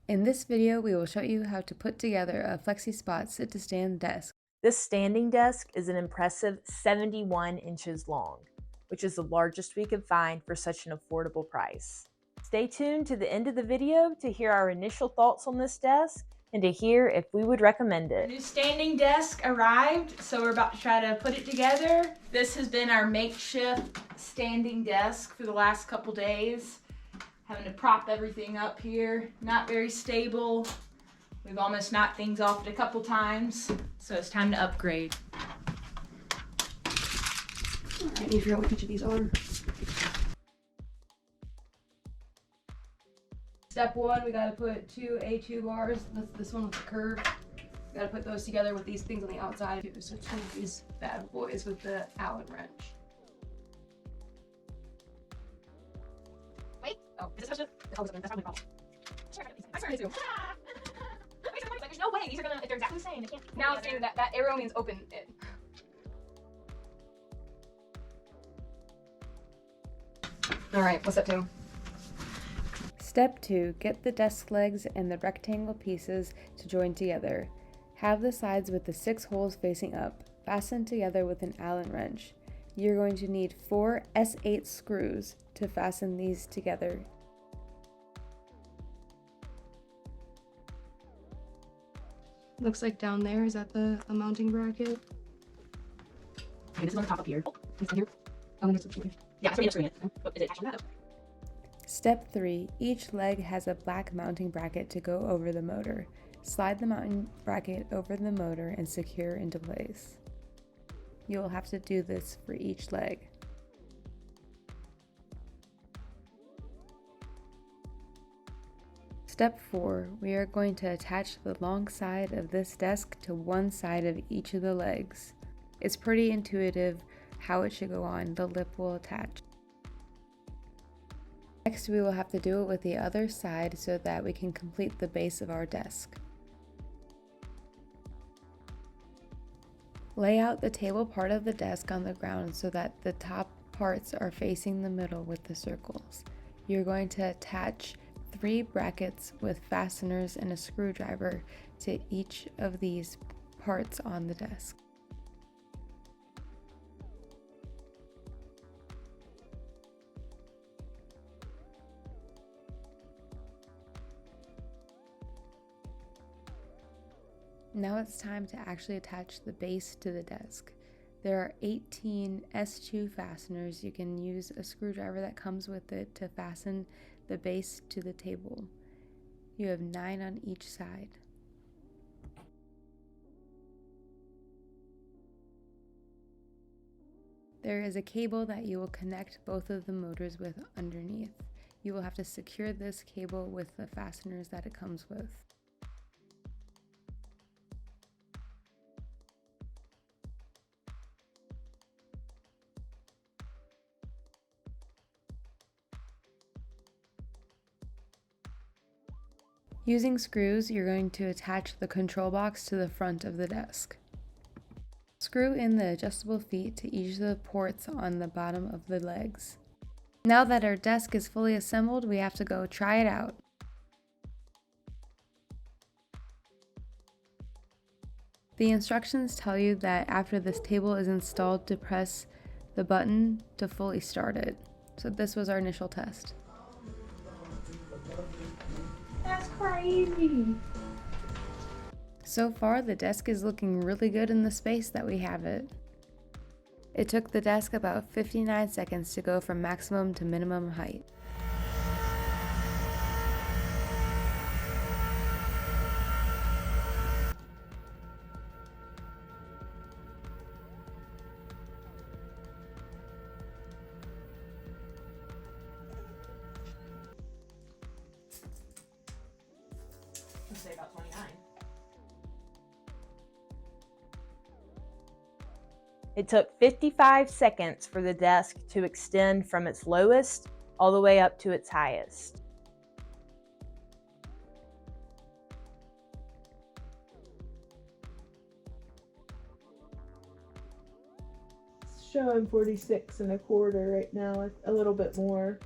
In this video, we will show you how to put together a FlexiSpot Sit-to-Stand Desk. This standing desk is an impressive 71 inches long, which is the largest we could find for such an affordable price. Stay tuned to the end of the video to hear our initial thoughts on this desk and to hear if we would recommend it. A new standing desk arrived, so we're about to try to put it together. This has been our makeshift standing desk for the last couple days. Having to prop everything up here, not very stable. We've almost knocked things off it a couple times, so it's time to upgrade. I need to figure out what each of these are. Step one, we gotta put two A2 bars. That's this one with the curve. We gotta put those together with these things on the outside too. So two of these bad boys with the Allen wrench. Wait, oh, is this supposed to? Oh, that's probably a problem. I started to. There's no way these are gonna, if they're exactly the same, they can't. Now it's saying that arrow means open it. Alright, what's step two? Step 2. Get the desk legs and the rectangle pieces to join together. Have the sides with the 6 holes facing up, fastened together with an Allen wrench. You're going to need 4 S8 screws to fasten these together. Looks like down there, is that the mounting bracket? Okay, this is on the top up here. It's here. Oh, and there's a screw. Yeah, it's right it. Is it attached on that? Step 3. Each leg has a black mounting bracket to go over the motor. Slide the mounting bracket over the motor and secure into place. You will have to do this for each leg. Step 4. We are going to attach the long side of this desk to one side of each of the legs. It's pretty intuitive how it should go on. The lip will attach. Next, we will have to do it with the other side so that we can complete the base of our desk. Lay out the table part of the desk on the ground so that the top parts are facing the middle with the circles. You're going to attach 3 brackets with fasteners and a screwdriver to each of these parts on the desk. Now it's time to actually attach the base to the desk. There are 18 S2 fasteners. You can use a screwdriver that comes with it to fasten the base to the table. You have 9 on each side. There is a cable that you will connect both of the motors with underneath. You will have to secure this cable with the fasteners that it comes with. Using screws, you're going to attach the control box to the front of the desk. Screw in the adjustable feet to each of the ports on the bottom of the legs. Now that our desk is fully assembled, we have to go try it out. The instructions tell you that after this table is installed to press the button to fully start it. So this was our initial test. That's crazy. So far, the desk is looking really good in the space that we have it. It took the desk about 59 seconds to go from maximum to minimum height. Let's say about 29. It took 55 seconds for the desk to extend from its lowest all the way up to its highest. It's showing 46 1/4 right now, a little bit more.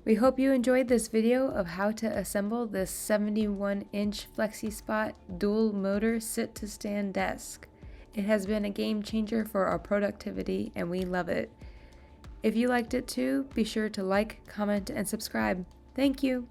We hope you enjoyed this video of how to assemble this 71-inch FlexiSpot dual motor sit-to-stand desk. It has been a game changer for our productivity and we love it. If you liked it too, be sure to like, comment, and subscribe. Thank you!